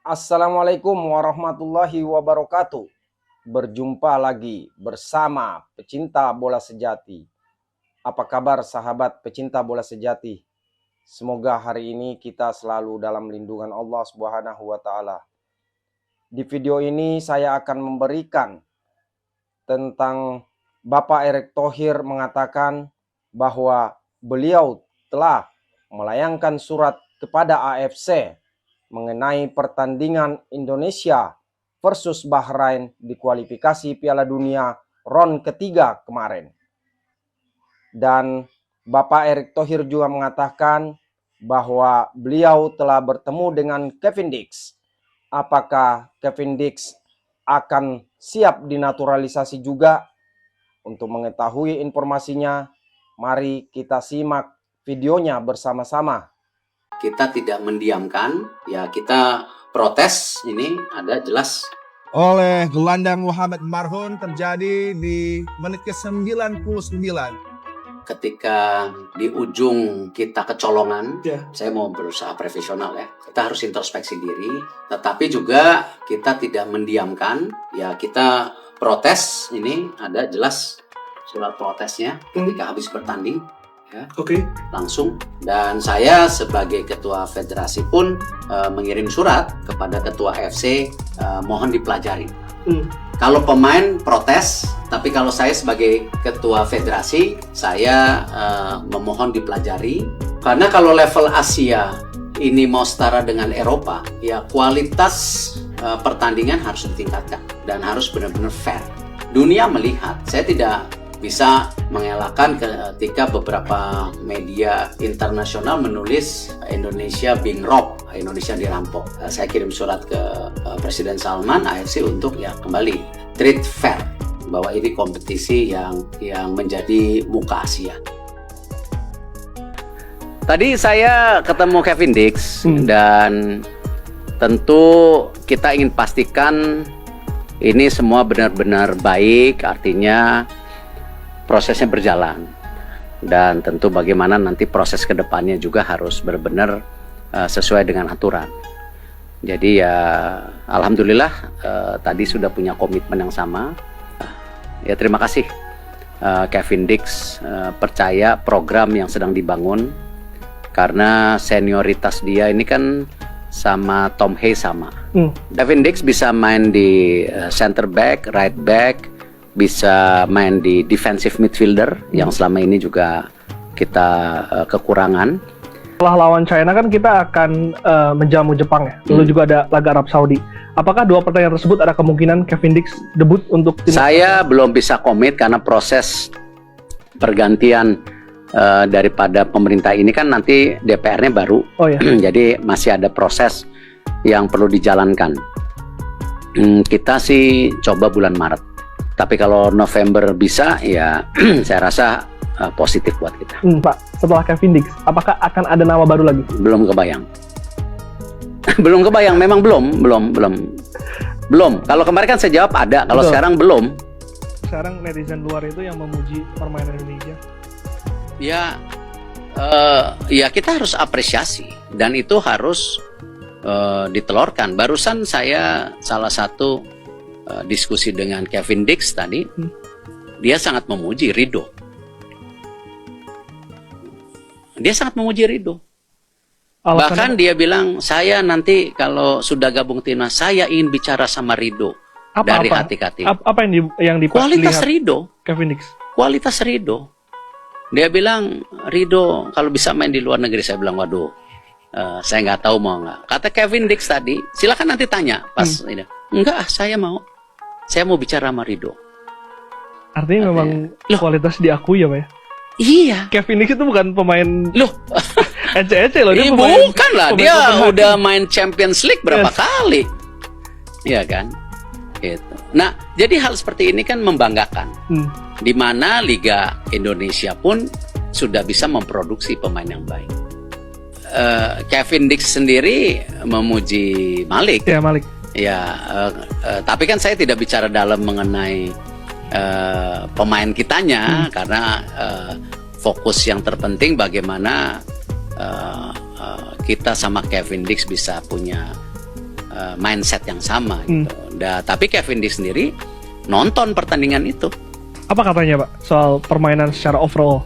Assalamualaikum warahmatullahi wabarakatuh. Berjumpa lagi bersama pecinta bola sejati. Apa kabar sahabat pecinta bola sejati? Semoga hari ini kita selalu dalam lindungan Allah Subhanahu wa taala. Di video ini saya akan memberikan tentang Bapak Erick Thohir mengatakan bahwa beliau telah melayangkan surat kepada AFC mengenai pertandingan Indonesia versus Bahrain di kualifikasi Piala Dunia round ketiga kemarin. Dan Bapak Erick Thohir juga mengatakan bahwa beliau telah bertemu dengan Kevin Dix. Apakah Kevin Dix akan siap dinaturalisasi juga? Untuk mengetahui informasinya, mari kita simak videonya bersama-sama. Kita tidak mendiamkan, ya kita protes, ini ada jelas. Oleh gelandang Muhammad Marhun terjadi di menit ke-99. Ketika di ujung kita kecolongan, saya mau berusaha profesional ya. Kita harus introspeksi diri, tetapi juga kita tidak mendiamkan, ya kita protes, ini ada jelas surat protesnya ketika habis bertanding. Ya, langsung. Dan saya sebagai ketua federasi pun mengirim surat kepada ketua AFC, mohon dipelajari. Kalau pemain protes, tapi kalau saya sebagai ketua federasi, saya memohon dipelajari. Karena kalau level Asia ini mau setara dengan Eropa, ya kualitas pertandingan harus ditingkatkan dan harus benar-benar fair. Dunia melihat, saya tidak bisa mengelakkan ketika beberapa media internasional menulis Indonesia being robbed, Indonesia dirampok. Saya kirim surat ke Presiden Salman, AFC untuk ya kembali treat fair, bahwa ini kompetisi yang menjadi muka Asia. Tadi saya ketemu Kevin Dix dan tentu kita ingin pastikan ini semua benar-benar baik, artinya prosesnya berjalan, dan tentu bagaimana nanti proses kedepannya juga harus benar-benar sesuai dengan aturan. Jadi ya alhamdulillah tadi sudah punya komitmen yang sama. Ya terima kasih Kevin Dix percaya program yang sedang dibangun, karena senioritas dia ini kan sama Tom Hayes sama. Kevin Dix bisa main di center back, right back, bisa main di defensive midfielder yang selama ini juga kita kekurangan. Setelah lawan China kan kita akan menjamu Jepang ya. Lalu juga ada laga Arab Saudi. Apakah dua pertandingan tersebut ada kemungkinan Kevin Dix debut untuk tim? Saya belum bisa komit karena proses pergantian daripada pemerintah ini kan nanti DPR-nya baru. Oh ya. Jadi masih ada proses yang perlu dijalankan. Kita sih coba bulan Maret. Tapi kalau November bisa, ya saya rasa positif buat kita. Pak, setelah Kevin Dix, apakah akan ada nama baru lagi? Belum kebayang. Belum kebayang, memang belum. Kalau kemarin kan saya jawab ada, kalau sekarang belum. Sekarang netizen luar itu yang memuji permainan Indonesia. Ya kita harus apresiasi, dan itu harus ditelurkan. Barusan saya salah satu diskusi dengan Kevin Dix tadi, dia sangat memuji Ridho. Bahkan dia bilang, saya nanti kalau sudah gabung timnas, saya ingin bicara sama Ridho dari hati ke hati. Apa yang kualitas Ridho, Kevin Dix? Kualitas Ridho. Dia bilang, Ridho kalau bisa main di luar negeri. Saya bilang, waduh, saya nggak tahu mau nggak. Kata Kevin Dix tadi, silakan nanti tanya pas ini. Enggak, saya mau bicara sama Ridho. Artinya memang kualitas diakui ya Pak ya? Iya. Kevin Dix itu bukan pemain ece-ece loh. Dia bukan lah, dia udah main Champions League berapa kali. Iya kan? Gitu. Nah, jadi hal seperti ini kan membanggakan. Di mana Liga Indonesia pun sudah bisa memproduksi pemain yang baik. Kevin Dix sendiri memuji Malik. Ya, Malik. Ya, tapi kan saya tidak bicara dalam mengenai pemain kitanya, karena fokus yang terpenting bagaimana kita sama Kevin Dix bisa punya mindset yang sama gitu. Tapi Kevin Dix sendiri nonton pertandingan itu. Apa katanya Pak soal permainan secara overall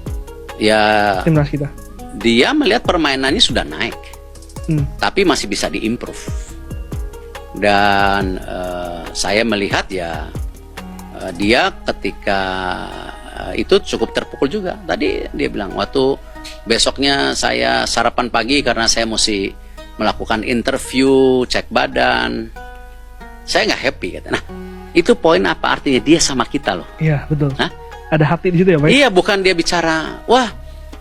Ya timnas kita? dia melihat permainannya sudah naik, tapi masih bisa diimprove. Dan saya melihat ya dia ketika itu cukup terpukul juga. Tadi dia bilang waktu besoknya saya sarapan pagi karena saya mesti melakukan interview, cek badan, saya nggak happy kata. Nah itu poin apa artinya dia sama kita loh. Iya betul. Hah? Ada hati di situ ya Pak? Iya, bukan dia bicara, wah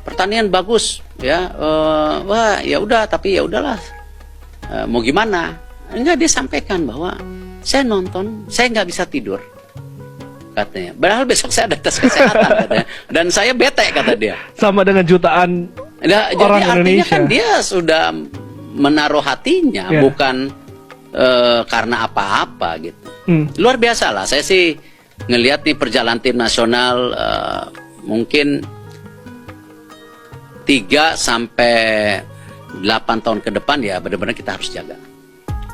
pertanian bagus ya, wah ya udah, tapi ya udahlah, mau gimana? Enggak, dia sampaikan bahwa saya nonton, saya nggak bisa tidur, katanya. Padahal besok saya ada tes kesehatan katanya, dan saya bete kata dia. Sama dengan jutaan Nah, orang jadi artinya Indonesia. kan dia sudah menaruh hatinya, Yeah. bukan karena apa-apa gitu. Luar biasa lah, saya sih ngelihat nih perjalanan tim nasional mungkin 3 sampai 8 tahun ke depan ya benar-benar kita harus jaga.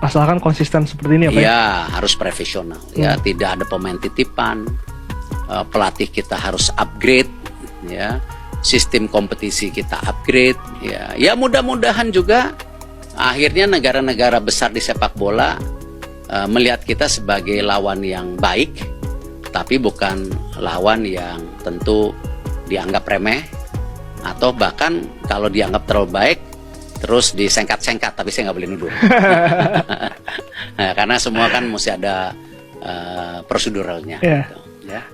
Asalkan konsisten seperti ini ya Pak? Ya harus profesional, ya tidak ada pemain titipan, pelatih kita harus upgrade, ya sistem kompetisi kita upgrade, ya mudah-mudahan juga akhirnya negara-negara besar di sepak bola melihat kita sebagai lawan yang baik, tapi bukan lawan yang tentu dianggap remeh, atau bahkan kalau dianggap terlalu baik terus disengkat-sengkat, tapi saya nggak boleh nuduh. Nah, karena semua kan mesti ada proseduralnya. Yeah. Gitu, ya.